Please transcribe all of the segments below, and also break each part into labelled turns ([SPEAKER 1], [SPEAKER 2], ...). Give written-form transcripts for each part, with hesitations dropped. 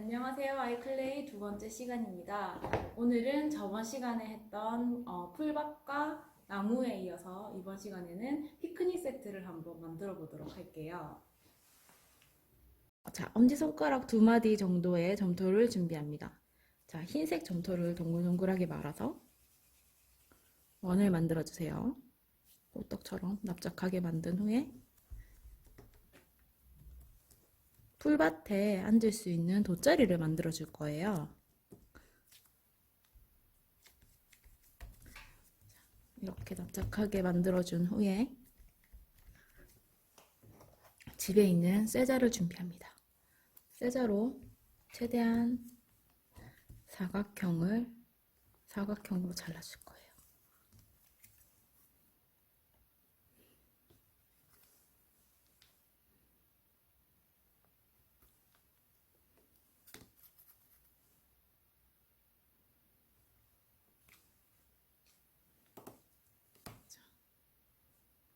[SPEAKER 1] 안녕하세요. 아이클레이 두 번째 시간입니다. 오늘은 저번 시간에 했던 풀밭과 나무에 이어서 이번 시간에는 피크닉 세트를 한번 만들어 보도록 할게요. 자, 엄지손가락 2마디 정도의 점토를 준비합니다. 자, 흰색 점토를 동글동글하게 말아서 원을 만들어 주세요. 호떡처럼 납작하게 만든 후에 풀밭에 앉을 수 있는 돗자리를 만들어 줄 거예요. 이렇게 납작하게 만들어준 후에 집에 있는 쇠자를 준비합니다. 쇠자로 최대한 사각형으로 잘라줄 거예요.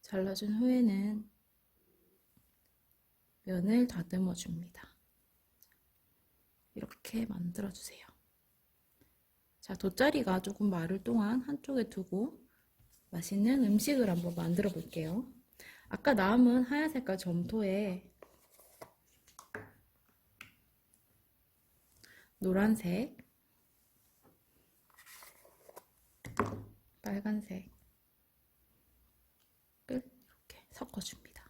[SPEAKER 1] 잘라준 후에는 면을 다듬어 줍니다. 이렇게 만들어 주세요. 자, 돗자리가 조금 마를 동안 한쪽에 두고 맛있는 음식을 한번 만들어 볼게요. 아까 남은 하얀 색깔 점토에 노란색, 빨간색을 이렇게 섞어줍니다.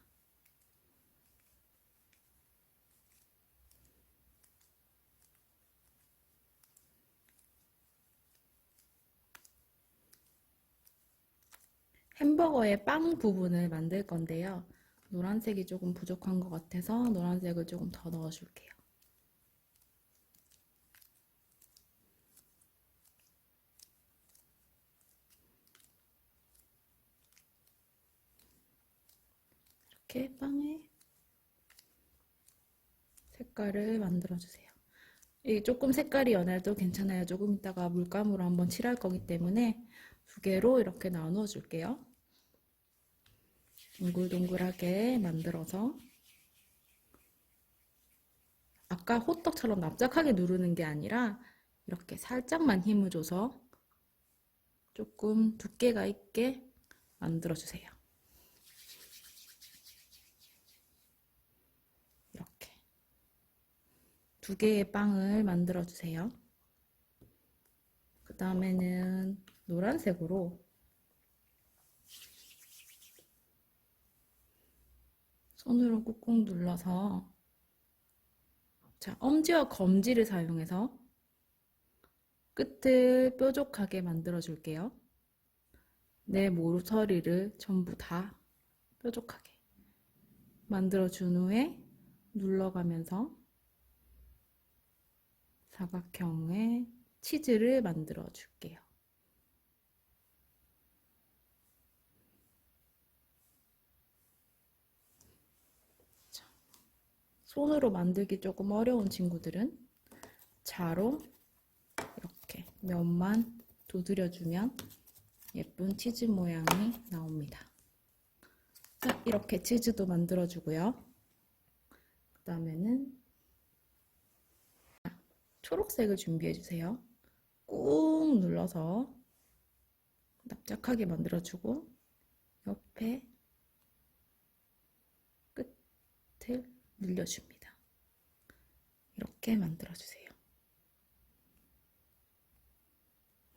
[SPEAKER 1] 햄버거의 빵 부분을 만들 건데요. 노란색이 조금 부족한 것 같아서 노란색을 조금 더 넣어줄게요. 이렇게 빵에 색깔을 만들어주세요. 조금 색깔이 연해도 괜찮아요. 조금 이따가 물감으로 한번 칠할 거기 때문에 두 개로 이렇게 나누어 줄게요. 동글동글하게 만들어서 아까 호떡처럼 납작하게 누르는 게 아니라 이렇게 살짝만 힘을 줘서 조금 두께가 있게 만들어주세요. 이렇게 두 개의 빵을 만들어주세요. 그 다음에는 노란색으로 손으로 꾹꾹 눌러서 자, 엄지와 검지를 사용해서 끝을 뾰족하게 만들어 줄게요. 내 모서리를 전부 다 뾰족하게 만들어 준 후에 눌러가면서 사각형의 치즈를 만들어 줄게요. 자, 손으로 만들기 조금 어려운 친구들은 자로 이렇게 면만 두드려주면 예쁜 치즈 모양이 나옵니다. 자, 이렇게 치즈도 만들어주고요. 그 다음에는 초록색을 준비해주세요. 꾹 눌러서 납작하게 만들어주고 옆에 끝을 늘려줍니다. 이렇게 만들어주세요.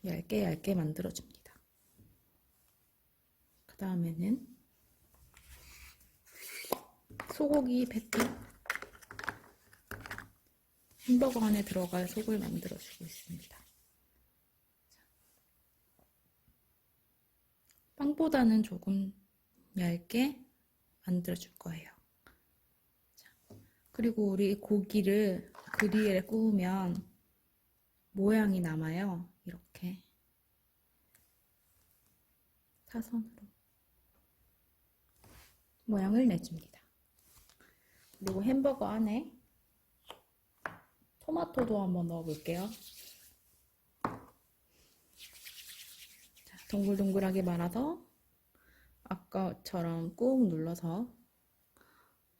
[SPEAKER 1] 얇게 얇게 만들어줍니다. 그 다음에는 소고기 패티, 햄버거 안에 들어갈 속을 만들어주고 있습니다. 빵보다는 조금 얇게 만들어줄 거예요. 그리고 우리 고기를 그릴에 구우면 모양이 남아요. 이렇게 사선으로 모양을 내줍니다. 그리고 햄버거 안에 토마토도 한번 넣어볼게요. 자, 동글동글하게 말아서 아까처럼 꾹 눌러서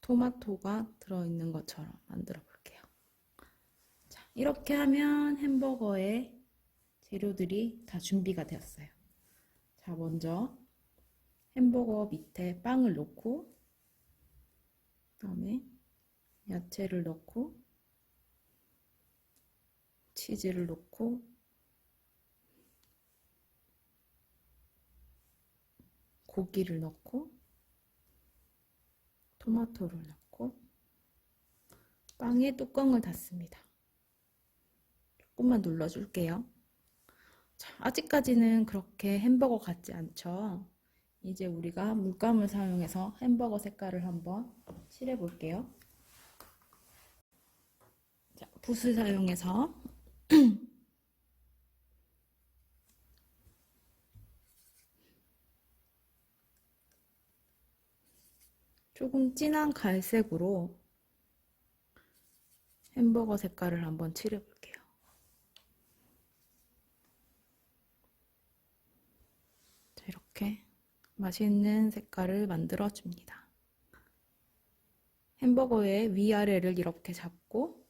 [SPEAKER 1] 토마토가 들어있는 것처럼 만들어 볼게요. 자, 이렇게 하면 햄버거의 재료들이 다 준비가 되었어요. 자, 먼저 햄버거 밑에 빵을 넣고, 그다음에 야채를 넣고, 치즈를 넣고, 고기를 넣고, 토마토를 넣고, 빵에 뚜껑을 닫습니다. 조금만 눌러줄게요. 자, 아직까지는 그렇게 햄버거 같지 않죠? 이제 우리가 물감을 사용해서 햄버거 색깔을 한번 칠해 볼게요. 자, 붓을 사용해서 조금 진한 갈색으로 햄버거 색깔을 한번 칠해 볼게요. 자, 이렇게 맛있는 색깔을 만들어 줍니다. 햄버거의 위아래를 이렇게 잡고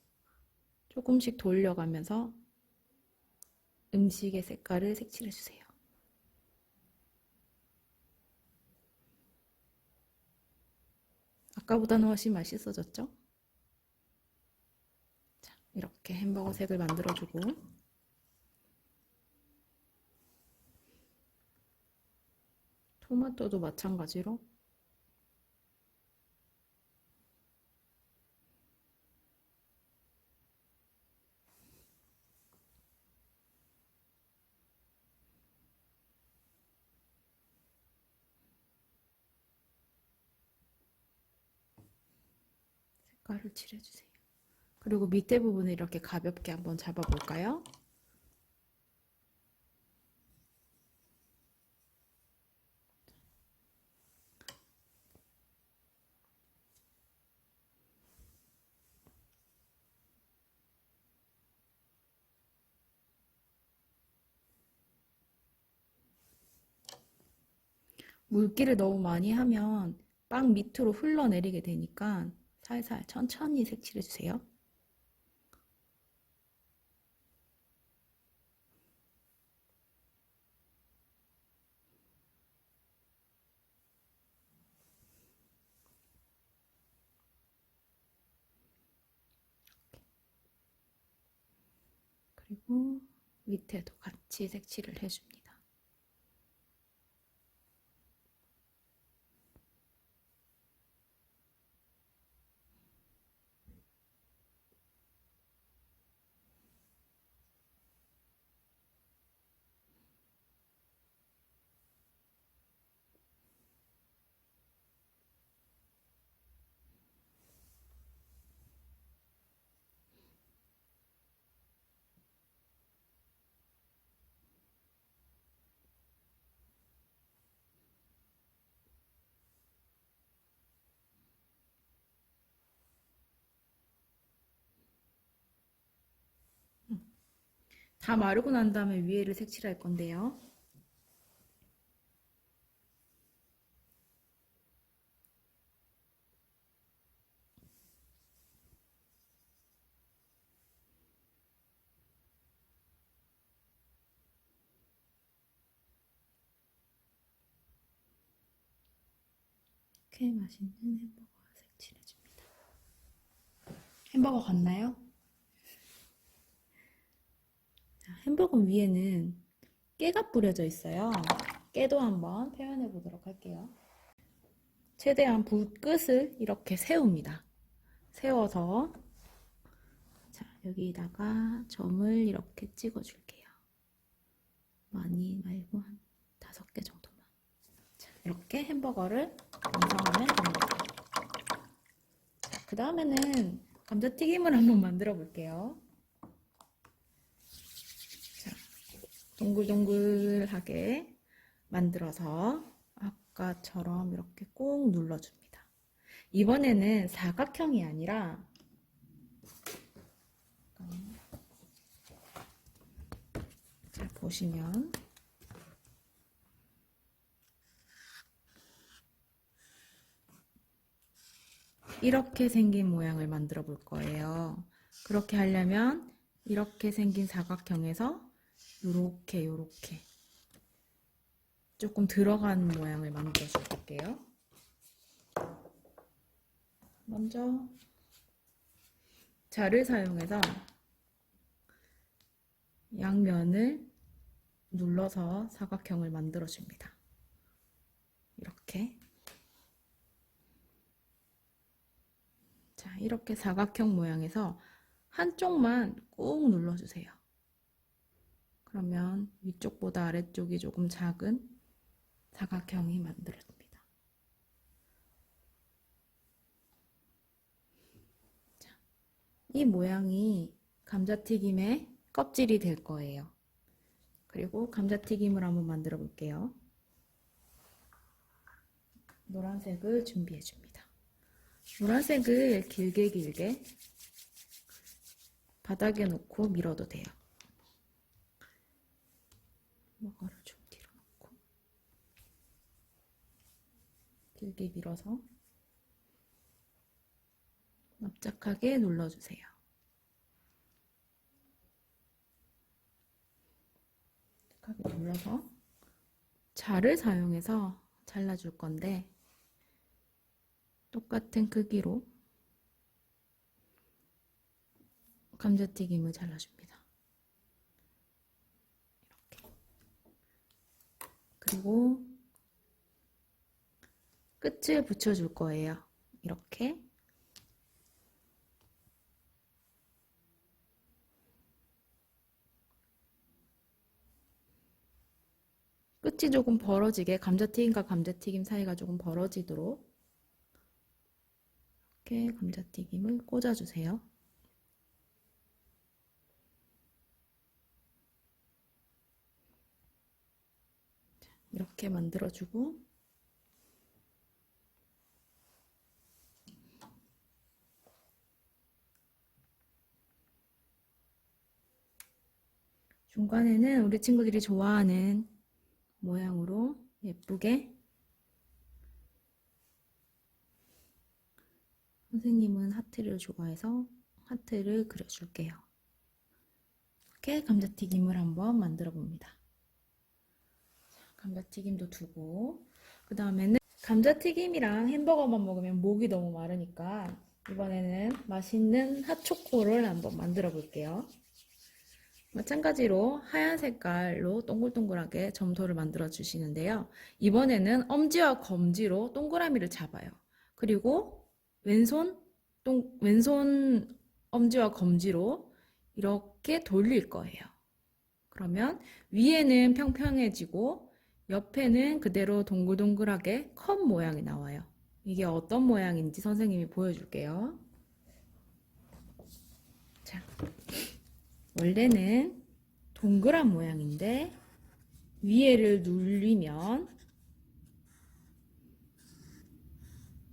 [SPEAKER 1] 조금씩 돌려가면서 음식의 색깔을 색칠해 주세요. 아까보다는 훨씬 맛있어졌죠? 자, 이렇게 햄버거 색을 만들어주고, 토마토도 마찬가지로 색깔을 칠해주세요. 그리고 밑에 부분을 이렇게 가볍게 한번 잡아볼까요? 물기를 너무 많이 하면 빵 밑으로 흘러내리게 되니까 살살 천천히 색칠해주세요. 그리고 밑에도 같이 색칠을 해줍니다. 다 마르고 난 다음에 위에를 색칠할 건데요. 이렇게 맛있는 햄버거 색칠해줍니다. 햄버거 같나요? 자, 햄버거 위에는 깨가 뿌려져 있어요. 깨도 한번 표현해 보도록 할게요. 최대한 불 끝을 이렇게 세웁니다. 세워서 자, 여기다가 점을 이렇게 찍어 줄게요. 많이 말고 한 5개 정도만. 자, 이렇게 햄버거를 완성하면 됩니다. 자, 그 다음에는 감자튀김을 한번 만들어 볼게요. 자, 동글동글하게 만들어서 아까처럼 이렇게 꾹 눌러줍니다. 이번에는 사각형이 아니라 자, 보시면 이렇게 생긴 모양을 만들어 볼 거예요. 그렇게 하려면 이렇게 생긴 사각형에서 요렇게 조금 들어간 모양을 만들어 줄게요. 먼저 자를 사용해서 양면을 눌러서 사각형을 만들어 줍니다. 이렇게. 자, 이렇게 사각형 모양에서 한쪽만 꾹 눌러주세요. 그러면 위쪽보다 아래쪽이 조금 작은 사각형이 만들어집니다. 자, 이 모양이 감자튀김의 껍질이 될 거예요. 그리고 감자튀김을 한번 만들어 볼게요. 노란색을 준비해 줍니다. 노란색을 길게 바닥에 놓고 밀어도 돼요. 이거를 좀 뒤로 놓고 길게 밀어서 납작하게 눌러주세요. 납작하게 눌러서 자를 사용해서 잘라줄 건데 똑같은 크기로 감자튀김을 잘라줍니다. 이렇게. 그리고 끝을 붙여줄 거예요. 이렇게. 끝이 조금 벌어지게 감자튀김과 감자튀김 사이가 조금 벌어지도록 이렇게 감자튀김을 꽂아주세요. 이렇게 만들어주고 중간에는 우리 친구들이 좋아하는 모양으로 예쁘게 선생님은 하트를 좋아해서 하트를 그려줄게요. 이렇게 감자튀김을 한번 만들어 봅니다. 감자튀김도 두고 그 다음에는 감자튀김이랑 햄버거만 먹으면 목이 너무 마르니까 이번에는 맛있는 핫초코를 한번 만들어 볼게요. 마찬가지로 하얀 색깔로 동글동글하게 점토를 만들어 주시는데요. 이번에는 엄지와 검지로 동그라미를 잡아요. 그리고 왼손 엄지와 검지로 이렇게 돌릴 거예요. 그러면 위에는 평평해지고 옆에는 그대로 동글동글하게 컵 모양이 나와요. 이게 어떤 모양인지 선생님이 보여줄게요. 자, 원래는 동그란 모양인데 위에를 눌리면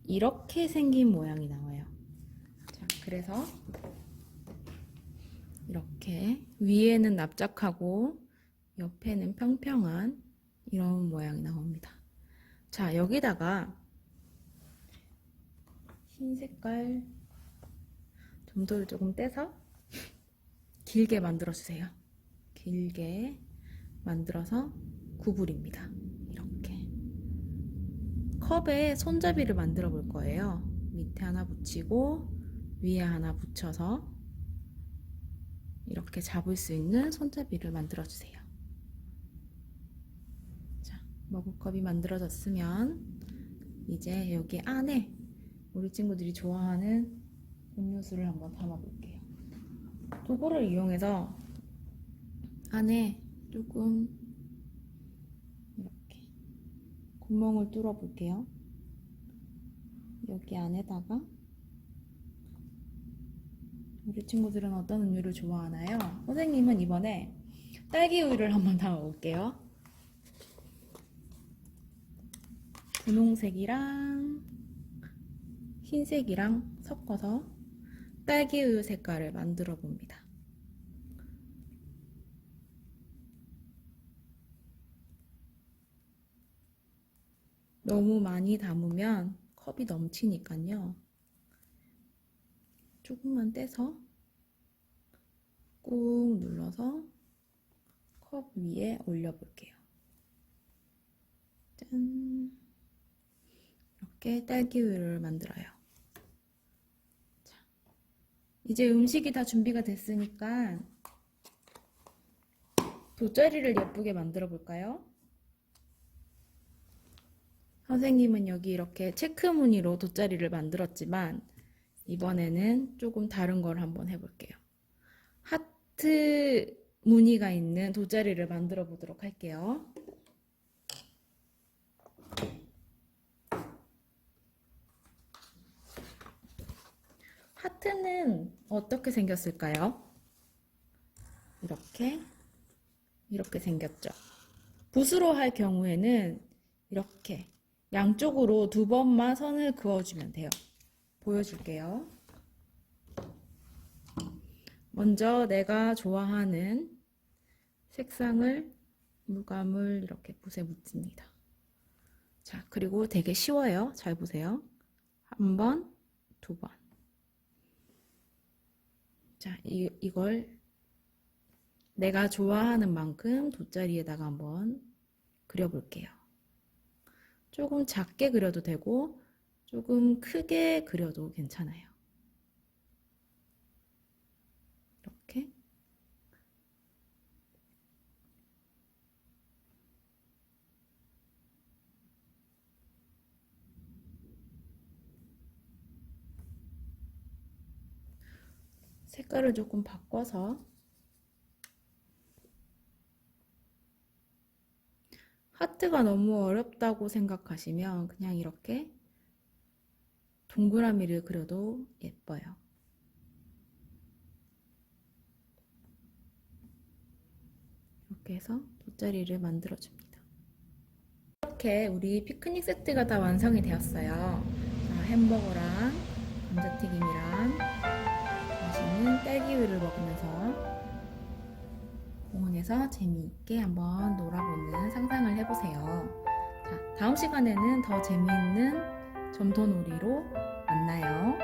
[SPEAKER 1] 이렇게 생긴 모양이 나와요. 자, 그래서 이렇게 위에는 납작하고 옆에는 평평한 이런 모양이 나옵니다. 자, 여기다가 흰 색깔 점토를 조금 떼서 길게 만들어 주세요. 길게 만들어서 구부립니다. 이렇게 컵에 손잡이를 만들어 볼 거예요. 밑에 하나 붙이고 위에 하나 붙여서 이렇게 잡을 수 있는 손잡이를 만들어 주세요. 자, 머그컵이 만들어졌으면 이제 여기 안에 우리 친구들이 좋아하는 음료수를 한번 담아 볼게요. 도구를 이용해서 안에 조금 이렇게 구멍을 뚫어 볼게요. 여기 안에다가 우리 친구들은 어떤 음료를 좋아하나요? 선생님은 이번에 딸기 우유를 한번 담아 볼게요. 분홍색이랑 흰색이랑 섞어서 딸기 우유 색깔을 만들어 봅니다. 너무 많이 담으면 컵이 넘치니까요. 조금만 떼서 꾹 눌러서 컵 위에 올려볼게요. 짠! 이렇게 딸기우유를 만들어요. 자, 이제 음식이 다 준비가 됐으니까 돗자리를 예쁘게 만들어 볼까요? 선생님은 여기 이렇게 체크 무늬로 돗자리를 만들었지만 이번에는 조금 다른 걸 한번 해볼게요. 하트 무늬가 있는 돗자리를 만들어 보도록 할게요. 하트는 어떻게 생겼을까요? 이렇게 생겼죠. 붓으로 할 경우에는 이렇게 양쪽으로 2번만 선을 그어주면 돼요. 보여줄게요. 먼저 내가 좋아하는 색상을 물감을 이렇게 붓에 묻힙니다. 자, 그리고 되게 쉬워요. 잘 보세요. 1번, 2번. 자, 이걸 내가 좋아하는 만큼 돗자리에다가 한번 그려볼게요. 조금 작게 그려도 되고 조금 크게 그려도 괜찮아요. 이렇게. 색깔을 조금 바꿔서 하트가 너무 어렵다고 생각하시면 그냥 이렇게 동그라미를 그려도 예뻐요. 이렇게 해서 돗자리를 만들어줍니다. 이렇게 우리 피크닉 세트가 다 완성이 되었어요. 자, 햄버거랑 감자튀김이랑 맛있는 딸기우유를 먹으면서 공원에서 재미있게 한번 놀아보는 상상을 해보세요. 자, 다음 시간에는 더 재미있는 점토놀이로 만나요.